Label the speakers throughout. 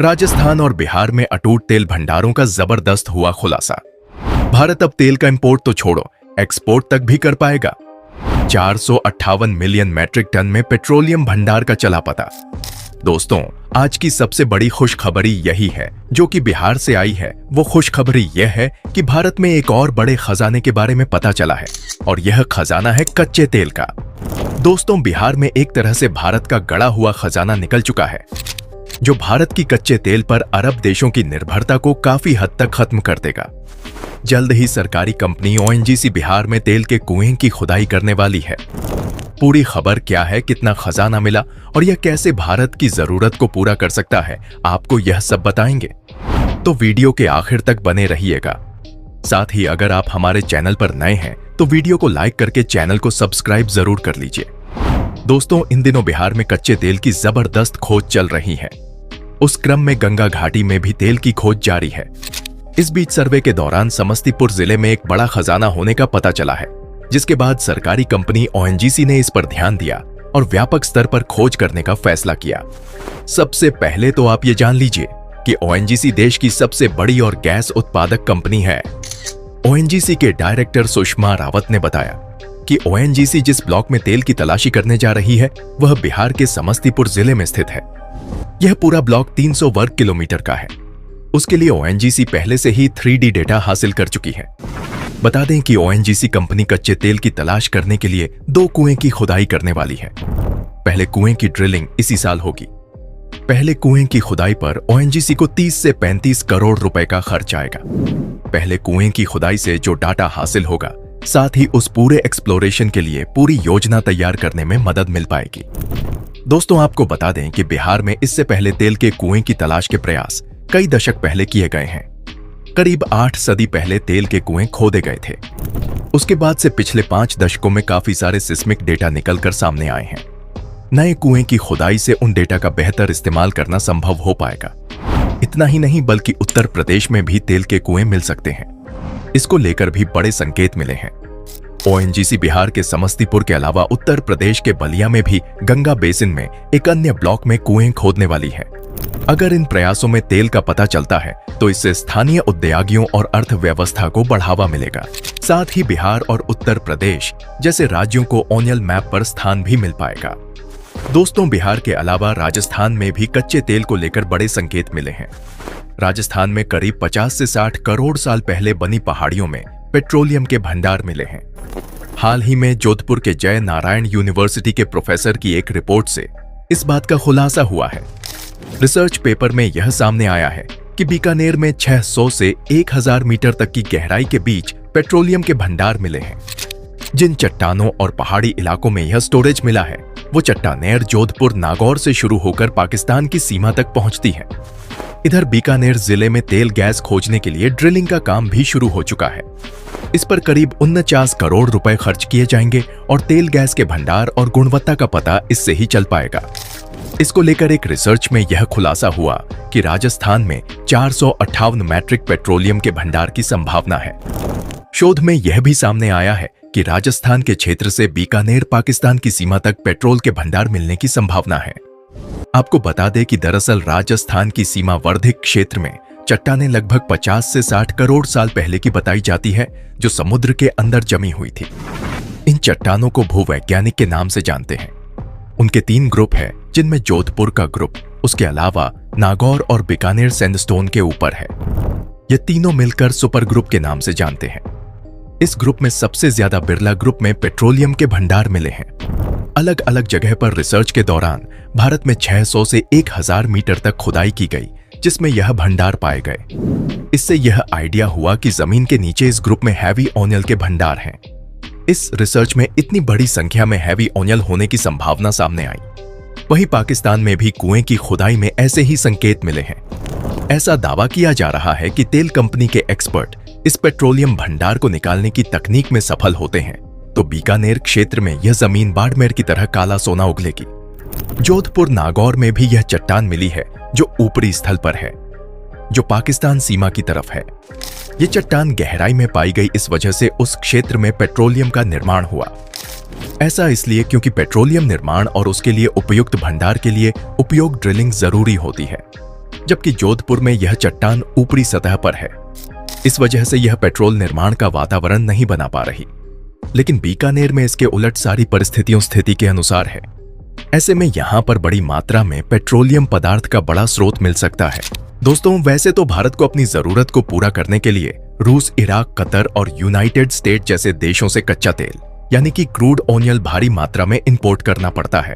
Speaker 1: राजस्थान और बिहार में अटूट तेल भंडारों का जबरदस्त हुआ खुलासा। भारत अब तेल का इंपोर्ट तो छोड़ो, एक्सपोर्ट तक भी कर पाएगा। 458 मिलियन मैट्रिक टन में पेट्रोलियम भंडार का चला पता। दोस्तों, आज की सबसे बड़ी खुशखबरी यही है जो कि बिहार से आई है। वो खुशखबरी यह है कि भारत में एक और बड़े खजाने के बारे में पता चला है और यह खजाना है कच्चे तेल का। दोस्तों, बिहार में एक तरह से भारत का गड़ा हुआ खजाना निकल चुका है जो भारत की कच्चे तेल पर अरब देशों की निर्भरता को काफी हद तक खत्म कर देगा। जल्द ही सरकारी कंपनी ओएनजीसी बिहार में तेल के कुएं की खुदाई करने वाली है। पूरी खबर क्या है, कितना खजाना मिला और यह कैसे भारत की जरूरत को पूरा कर सकता है, आपको यह सब बताएंगे। तो वीडियो के आखिर तक बने रहिएगा। साथ ही अगर आप हमारे चैनल पर नए हैं तो वीडियो को लाइक करके चैनल को सब्सक्राइब जरूर कर लीजिए। दोस्तों, इन दिनों बिहार में कच्चे तेल की जबरदस्त खोज चल रही है। उस क्रम में गंगा घाटी में भी तेल की खोज जारी है। इस बीच सर्वे के दौरान समस्तीपुर जिले में एक बड़ा खजाना होने का पता चला है, जिसके बाद सरकारी कंपनी ओएनजीसी ने इस पर ध्यान दिया और व्यापक स्तर पर खोज करने का फैसला किया। सबसे पहले तो आप ये जान लीजिए कि ओएनजीसी देश की सबसे बड़ी और गैस उत्पादक कंपनी है। ओएनजीसी के डायरेक्टर सुषमा रावत ने बताया कि ओएनजीसी जिस ब्लॉक में तेल की तलाशी करने जा रही है वह बिहार के समस्तीपुर जिले में स्थित है। यह पूरा ब्लॉक 300 वर्ग किलोमीटर का है। उसके लिए ओएनजीसी पहले से ही 3D डेटा हासिल कर चुकी है। बता दें कि ओएनजीसी कंपनी कच्चे तेल की तलाश करने के लिए 2 कुएं की खुदाई करने वाली है। पहले कुएं की ड्रिलिंग इसी साल होगी। पहले कुएं की खुदाई पर ओएनजीसी को 30 से 35 करोड़ रुपए का खर्च आएगा। पहले कुएं की खुदाई से जो डाटा हासिल होगा, साथ ही उस पूरे एक्सप्लोरेशन के लिए पूरी योजना तैयार करने में मदद मिल पाएगी। दोस्तों, आपको बता दें कि बिहार में इससे पहले तेल के कुएं की तलाश के प्रयास कई दशक पहले किए गए हैं। करीब 8 सदी पहले तेल के कुएं खोदे गए थे। उसके बाद से पिछले 5 दशकों में काफी सारे सिस्मिक डेटा निकलकर सामने आए हैं। नए कुएं की खुदाई से उन डेटा का बेहतर इस्तेमाल करना संभव हो पाएगा। इतना ही नहीं बल्कि उत्तर प्रदेश में भी तेल के कुएं मिल सकते हैं। इसको लेकर भी बड़े संकेत मिले हैं। ओएनजीसी बिहार के समस्तीपुर के अलावा उत्तर प्रदेश के बलिया में भी गंगा बेसिन में एक अन्य ब्लॉक में कुएं खोदने वाली है। अगर इन प्रयासों में तेल का पता चलता है तो इससे स्थानीय उद्योगियों और अर्थव्यवस्था को बढ़ावा मिलेगा। साथ ही बिहार और उत्तर प्रदेश जैसे राज्यों को ओनियल मैप पर स्थान भी मिल पाएगा। दोस्तों, बिहार के अलावा राजस्थान में भी कच्चे तेल को लेकर बड़े संकेत मिले हैं। राजस्थान में करीब 50 से 60 करोड़ साल पहले बनी पहाड़ियों में पेट्रोलियम के भंडार मिले हैं। हाल ही में जोधपुर के जय नारायण यूनिवर्सिटी के प्रोफेसर की एक रिपोर्ट से इस बात का खुलासा हुआ है। रिसर्च पेपर में यह सामने आया है कि बीकानेर में 600 से 1000 मीटर तक की गहराई के बीच पेट्रोलियम के भंडार मिले हैं। जिन चट्टानों और पहाड़ी इलाकों में यह स्टोरेज मिला है वो चट्टानेर जोधपुर नागौर से शुरू होकर पाकिस्तान की सीमा तक पहुंचती है। इधर बीकानेर जिले में तेल गैस खोजने के लिए ड्रिलिंग का काम भी शुरू हो चुका है। इस पर करीब 49 करोड़ रुपए खर्च किए जाएंगे और तेल गैस के भंडार और गुणवत्ता का पता इससे ही चल पाएगा। इसको लेकर एक रिसर्च में यह खुलासा हुआ कि राजस्थान में 458 मैट्रिक पेट्रोलियम के भंडार की संभावना है। शोध में यह भी सामने आया है कि राजस्थान के क्षेत्र से बीकानेर पाकिस्तान की सीमा तक पेट्रोल के भंडार मिलने की संभावना है। आपको बता दें कि दरअसल राजस्थान की सीमावर्ती क्षेत्र में चट्टानें लगभग 50 से 60 करोड़ साल पहले की बताई जाती है, जो समुद्र के अंदर जमी हुई थी। इन चट्टानों को भूवैज्ञानिक के नाम से जानते हैं। उनके 3 ग्रुप हैं, जिनमें जोधपुर का ग्रुप, उसके अलावा नागौर और बीकानेर सैंडस्टोन के ऊपर है। ये तीनों मिलकर सुपर ग्रुप के नाम से जानते हैं। इस ग्रुप में सबसे ज्यादा बिरला ग्रुप में पेट्रोलियम के भंडार मिले हैं। अलग अलग जगह पर रिसर्च के दौरान भारत में 600 से 1000 मीटर तक खुदाई की गई, जिसमें यह भंडार पाए गए। इससे यह आइडिया हुआ कि जमीन के नीचे इस ग्रुप में हैवी ओनियल के भंडार हैं। इस रिसर्च में इतनी बड़ी संख्या में हैवी ओनियल होने की संभावना सामने आई। वहीं पाकिस्तान में भी कुएं की खुदाई में ऐसे ही संकेत मिले हैं। ऐसा दावा किया जा रहा है कि तेल कंपनी के एक्सपर्ट इस पेट्रोलियम भंडार को निकालने की तकनीक में सफल होते हैं तो बीकानेर क्षेत्र में यह जमीन बाड़मेर की तरह काला सोना उगलेगी। जोधपुर नागौर में भी यह चट्टान मिली है जो ऊपरी स्थल पर है, जो पाकिस्तान सीमा की तरफ है। ये चट्टान गहराई में पाई गई, इस वजह से उस क्षेत्र में पेट्रोलियम का निर्माण हुआ। ऐसा इसलिए क्योंकि पेट्रोलियम निर्माण और उसके लिए उपयुक्त भंडार के लिए उपयोग ड्रिलिंग जरूरी होती है। जबकि जोधपुर में यह चट्टान ऊपरी सतह पर है। इस वजह से यह पेट्रोल निर्माण का वातावरण नहीं बना पा रही। लेकिन बीकानेर में इसके उलट सारी परिस्थितियों स्थिति के अनुसार है। ऐसे में यहां पर बड़ी मात्रा में पेट्रोलियम पदार्थ का बड़ा स्रोत मिल सकता है। दोस्तों, वैसे तो भारत को अपनी जरूरत को पूरा करने के लिए रूस, इराक, कतर और यूनाइटेड स्टेट जैसे देशों से कच्चा तेल यानी कि क्रूड ऑयल भारी मात्रा में इंपोर्ट करना पड़ता है,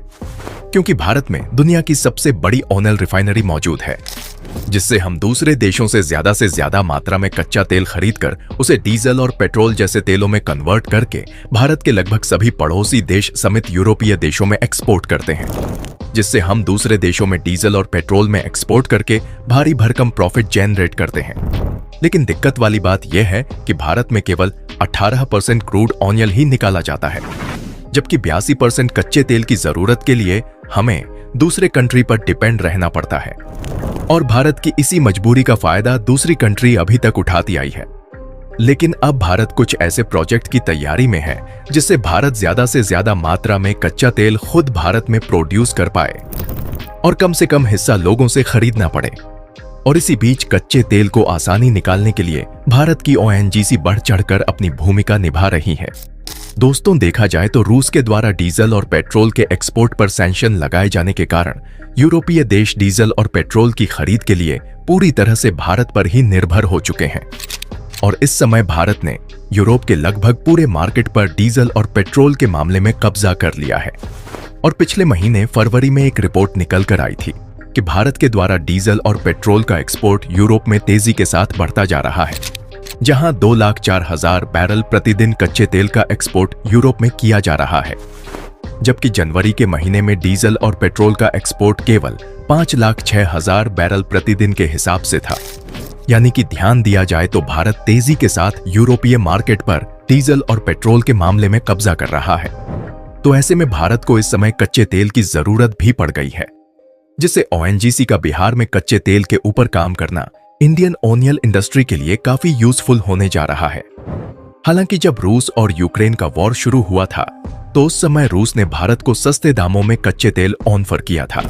Speaker 1: क्योंकि भारत में दुनिया की सबसे बड़ी ऑयल रिफाइनरी मौजूद है, जिससे हम दूसरे देशों से ज्यादा मात्रा में कच्चा तेल खरीदकर उसे डीजल और पेट्रोल जैसे तेलों में कन्वर्ट करके भारत के लगभग सभी पड़ोसी देश समेत यूरोपीय देशों में एक्सपोर्ट करते हैं, जिससे हम दूसरे देशों में डीजल और पेट्रोल में एक्सपोर्ट करके भारी भरकम प्रॉफिट जनरेट करते हैं। लेकिन दिक्कत वाली बात यह है कि भारत में केवल 18% क्रूड ऑयल ही निकाला जाता है, जबकि 82% कच्चे तेल की जरूरत के लिए हमें दूसरे कंट्री पर डिपेंड रहना पड़ता है। और भारत की इसी मजबूरी का फायदा दूसरी कंट्री अभी तक उठाती आई है। लेकिन अब भारत कुछ ऐसे प्रोजेक्ट की तैयारी में है जिससे भारत ज्यादा से ज्यादा मात्रा में कच्चा तेल खुद भारत में प्रोड्यूस कर पाए और कम से कम हिस्सा लोगों से खरीदना पड़े। और इसी बीच कच्चे तेल को आसानी निकालने के लिए भारत की ओएनजीसी बढ़ चढ़कर अपनी भूमिका निभा रही है। दोस्तों, देखा जाए तो रूस के द्वारा डीजल और पेट्रोल के एक्सपोर्ट पर सैंक्शन लगाए जाने के कारण यूरोपीय देश डीजल और पेट्रोल की खरीद के लिए पूरी तरह से भारत पर ही निर्भर हो चुके हैं। और इस समय भारत ने यूरोप के लगभग पूरे मार्केट पर डीजल और पेट्रोल के मामले में कब्जा कर लिया है। और पिछले महीने फरवरी में एक रिपोर्ट निकल कर आई थी कि भारत के द्वारा डीजल और पेट्रोल का एक्सपोर्ट यूरोप में तेजी के साथ बढ़ता जा रहा है, जहां 2,04,000 बैरल प्रतिदिन कच्चे तेल का एक्सपोर्ट यूरोप में किया जा रहा है, जबकि जनवरी के महीने में डीजल और पेट्रोल का एक्सपोर्ट केवल 5,06,000 बैरल प्रतिदिन के हिसाब से था। यानी कि ध्यान दिया जाए तो भारत तेजी के साथ यूरोपीय मार्केट पर डीजल और पेट्रोल के मामले में कब्जा कर रहा है। तो ऐसे में भारत को इस समय कच्चे तेल की जरूरत भी पड़ गई है, जिससे ओएनजीसी का बिहार में कच्चे तेल के ऊपर काम करना इंडियन ऑयल इंडस्ट्री के लिए काफी यूजफुल होने जा रहा है। हालांकि जब रूस और यूक्रेन का वॉर शुरू हुआ था तो उस समय रूस ने भारत को सस्ते दामों में कच्चे तेल ऑफर किया था,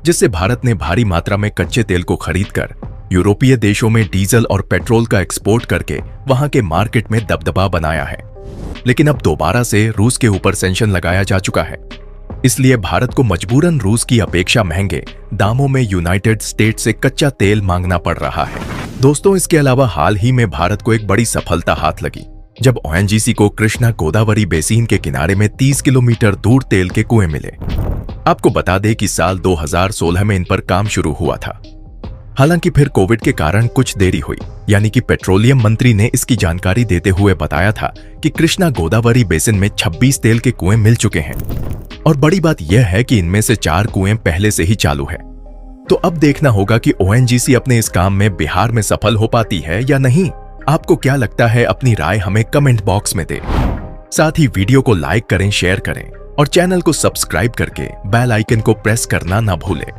Speaker 1: जिससे भारत ने भारी मात्रा में कच्चे तेल को खरीदकर यूरोपीय देशों में डीजल और पेट्रोल का एक्सपोर्ट करके वहां के मार्केट में दबदबा बनाया है। लेकिन अब दोबारा से रूस के ऊपर सैंक्शन लगाया जा चुका है, इसलिए भारत को मजबूरन रूस की अपेक्षा महंगे दामों में यूनाइटेड स्टेट से कच्चा तेल मांगना पड़ रहा है। दोस्तों, इसके अलावा हाल ही में भारत को एक बड़ी सफलता हाथ लगी जब ओएनजीसी को कृष्णा गोदावरी बेसिन के किनारे में 30 किलोमीटर दूर तेल के कुएं मिले। आपको बता दें कि साल 2016 में इन पर काम शुरू हुआ था। हालांकि फिर कोविड के कारण कुछ देरी हुई, यानी कि पेट्रोलियम मंत्री ने इसकी जानकारी देते हुए बताया था कि कृष्णा गोदावरी बेसिन में 26 तेल के कुएं मिल चुके हैं। और बड़ी बात यह है कि इनमें से 4 कुएं पहले से ही चालू है। तो अब देखना होगा कि ओएनजीसी अपने इस काम में बिहार में सफल हो पाती है या नहीं। आपको क्या लगता है? अपनी राय हमें कमेंट बॉक्स में दें। साथ ही वीडियो को लाइक करें, शेयर करें और चैनल को सब्सक्राइब करके बेल आइकन को प्रेस करना ना भूलें।